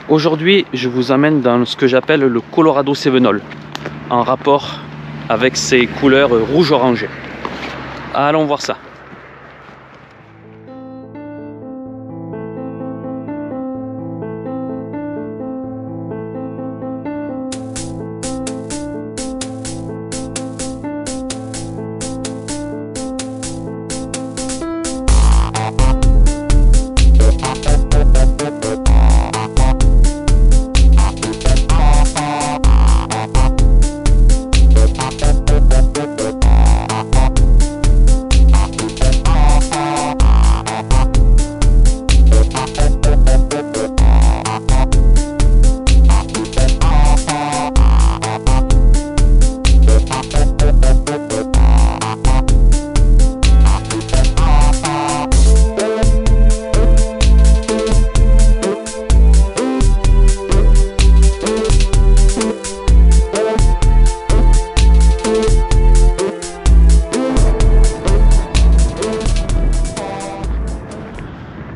Aujourd'hui, je vous amène dans ce que j'appelle le Colorado Cévenol, en rapport avec ses couleurs rouge-orangé. Allons voir ça.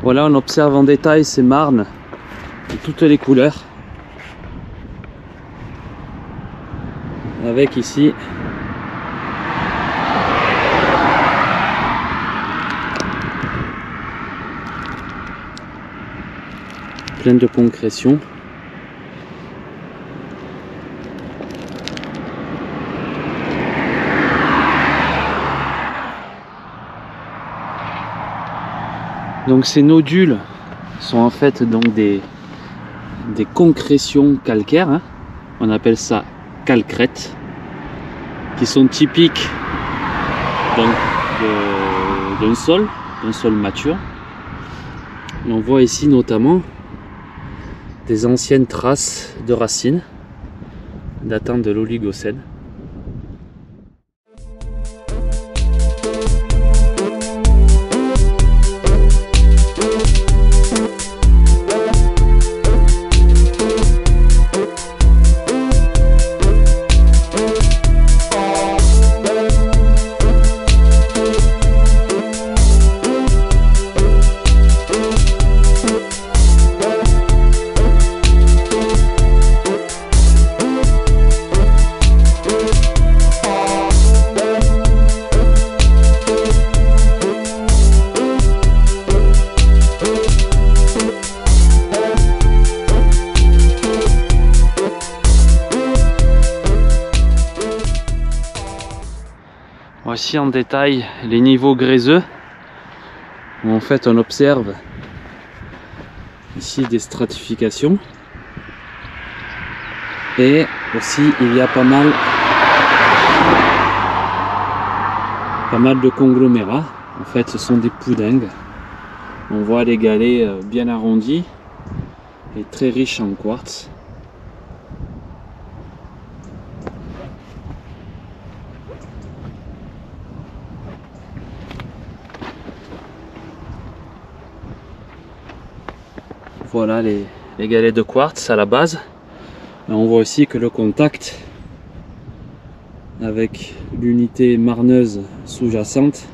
Voilà, on observe en détail ces marnes de toutes les couleurs. Avec ici plein de concrétion. Donc ces nodules sont en fait donc des concrétions calcaires, hein. On appelle ça calcrète, qui sont typiques d'un sol mature. Et on voit ici notamment des anciennes traces de racines datant de l'Oligocène. Voici en détail les niveaux gréseux, où en fait on observe ici des stratifications, et aussi il y a pas mal de conglomérats. En fait ce sont des poudingues. On voit les galets bien arrondis et très riches en quartz. Voilà les galets de quartz à la base. Et on voit aussi que le contact avec l'unité marneuse sous-jacente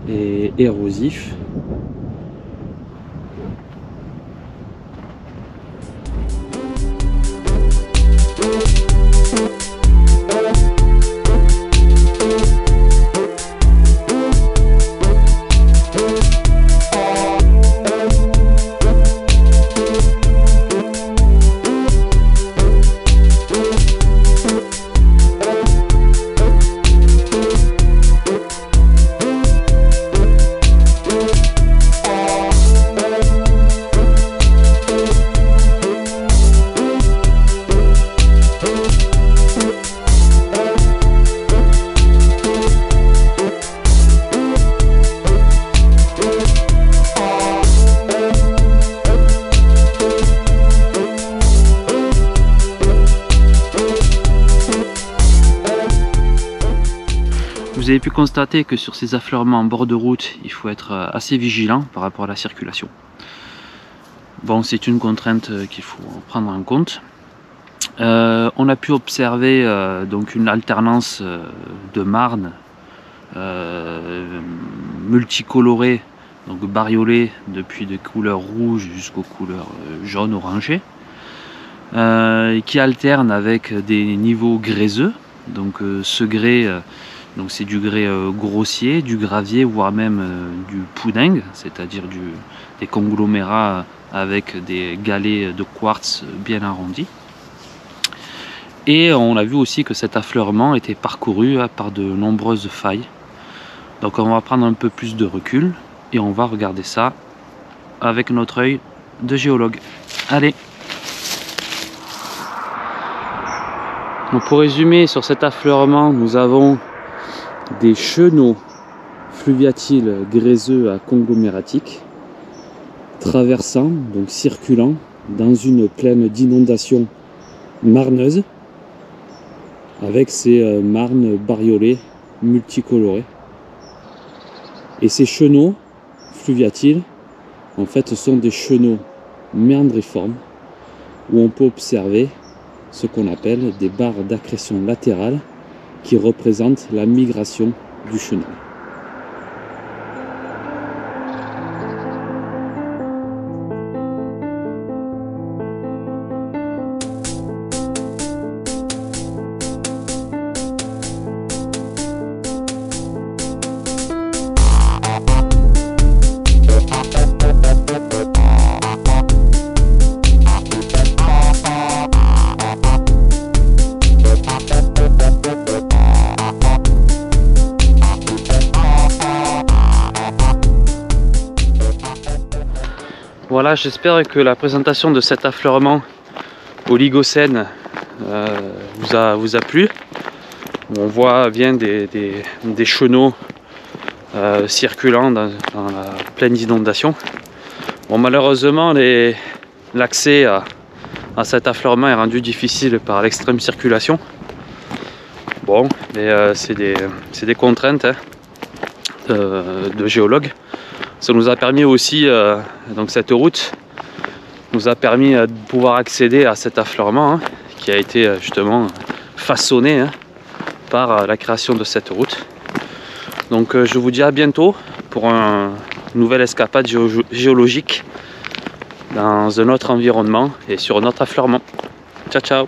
est érosif. Vous avez pu constater que sur ces affleurements en bord de route, il faut être assez vigilant par rapport à la circulation. Bon, c'est une contrainte qu'il faut prendre en compte. On a pu observer donc une alternance de marnes multicolorées donc bariolé depuis des couleurs rouges jusqu'aux couleurs jaune orangé, qui alterne avec des niveaux gréseux. Donc ce grès, donc c'est du grès grossier, du gravier, voire même du poudingue, c'est-à-dire des conglomérats avec des galets de quartz bien arrondis. Et on a vu aussi que cet affleurement était parcouru par de nombreuses failles. Donc on va prendre un peu plus de recul et on va regarder ça avec notre œil de géologue. Allez! Donc pour résumer, sur cet affleurement, nous avons des chenaux fluviatiles gréseux à conglomératiques traversant, donc circulant dans une plaine d'inondation marneuse avec ces marnes bariolées multicolorées. Et ces chenaux fluviatiles, en fait, sont des chenaux méandriformes où on peut observer ce qu'on appelle des barres d'accrétion latérales qui représentent la migration du chenal. Voilà, j'espère que la présentation de cet affleurement oligocène vous a plu. On voit bien des chenaux circulant dans la plaine d'inondation. Bon, malheureusement, l'accès à cet affleurement est rendu difficile par l'extrême circulation. Bon, mais c'est des contraintes hein, de géologue. Ça nous a permis aussi, donc cette route nous a permis de pouvoir accéder à cet affleurement hein, qui a été justement façonné hein, par la création de cette route. Donc je vous dis à bientôt pour une nouvelle escapade géologique dans un autre environnement et sur un autre affleurement. Ciao ciao!